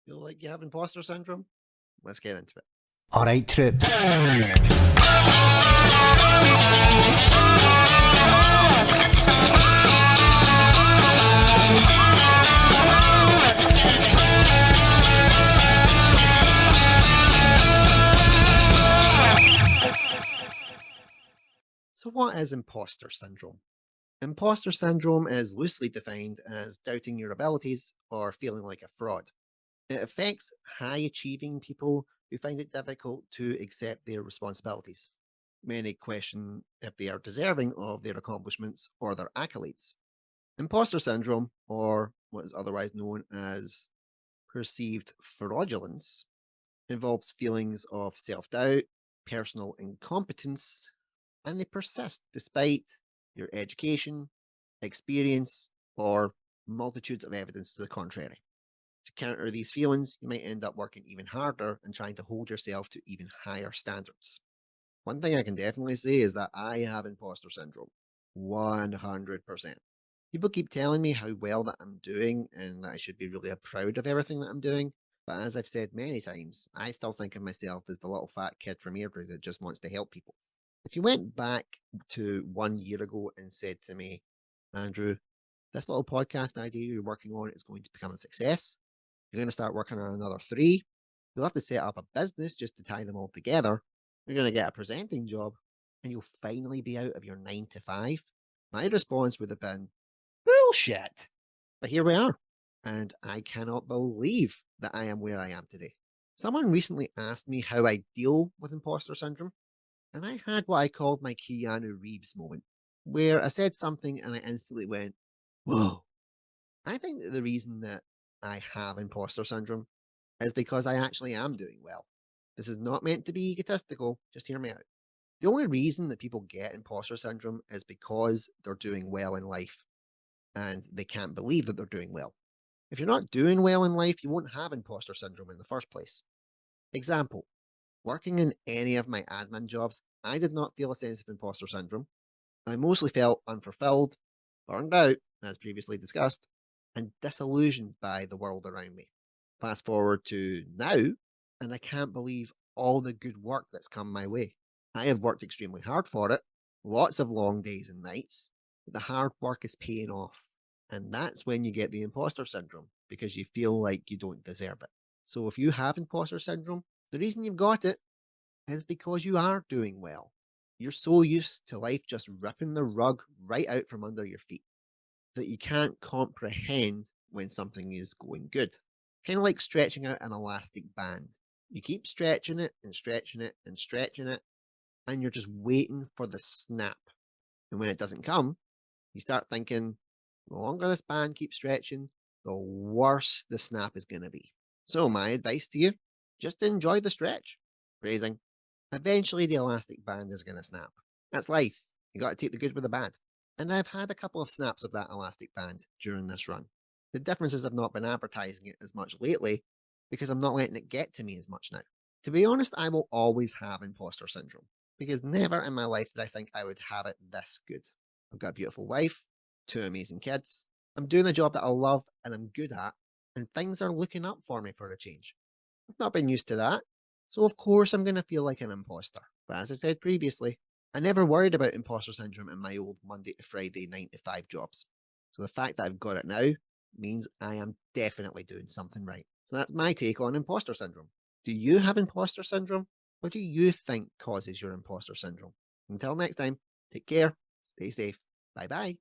Feel like you have imposter syndrome? Let's get into it. All right, troops. So what is imposter syndrome? Imposter syndrome is loosely defined as doubting your abilities or feeling like a fraud. It affects high achieving people who find it difficult to accept their responsibilities. Many question if they are deserving of their accomplishments or their accolades. Imposter syndrome, or what is otherwise known as perceived fraudulence, involves feelings of self doubt, personal incompetence, and they persist despite your education, experience, or multitudes of evidence to the contrary. To counter these feelings, you might end up working even harder and trying to hold yourself to even higher standards. One thing I can definitely say is that I have imposter syndrome. 100%. People keep telling me how well that I'm doing and that I should be really proud of everything that I'm doing. But as I've said many times, I still think of myself as the little fat kid from Airdrie that just wants to help people. If you went back to 1 year ago and said to me, Andrew, this little podcast idea you're working on is going to become a success, you're going to start working on another three, you'll have to set up a business just to tie them all together, you're going to get a presenting job, and you'll finally be out of your 9 to 5, my response would have been, bullshit. But here we are, and I cannot believe that I am where I am today. Someone recently asked me how I deal with imposter syndrome, and I had what I called my Keanu Reeves moment, where I said something and I instantly went, whoa. I think that the reason that I have imposter syndrome is because I actually am doing well. This is not meant to be egotistical, just hear me out. The only reason that people get imposter syndrome is because they're doing well in life and they can't believe that they're doing well. If you're not doing well in life, you won't have imposter syndrome in the first place. Example, working in any of my admin jobs, I did not feel a sense of imposter syndrome. I mostly felt unfulfilled, burned out, as previously discussed, and disillusioned by the world around me. Fast forward to now, and I can't believe all the good work that's come my way. I have worked extremely hard for it, lots of long days and nights, but the hard work is paying off. And that's when you get the imposter syndrome because you feel like you don't deserve it. So if you have imposter syndrome, the reason you've got it is because you are doing well. You're so used to life just ripping the rug right out from under your feet that you can't comprehend when something is going good. Kind of like stretching out an elastic band. You keep stretching it and stretching it and stretching it, and you're just waiting for the snap. And when it doesn't come, you start thinking, the longer this band keeps stretching, the worse the snap is going to be. So, my advice to you, just enjoy the stretch. Phrasing. Eventually, the elastic band is going to snap. That's life. You got to take the good with the bad. And I've had a couple of snaps of that elastic band during this run. The difference is I've not been advertising it as much lately because I'm not letting it get to me as much now. To be honest, I will always have imposter syndrome because never in my life did I think I would have it this good. I've got a beautiful wife, 2 amazing kids. I'm doing a job that I love and I'm good at, and things are looking up for me for a change. I've not been used to that, so of course I'm going to feel like an imposter. But as I said previously, I never worried about imposter syndrome in my old Monday to Friday 9 to 5 jobs. So the fact that I've got it now means I am definitely doing something right. So that's my take on imposter syndrome. Do you have imposter syndrome? What do you think causes your imposter syndrome? Until next time, take care, stay safe, bye bye.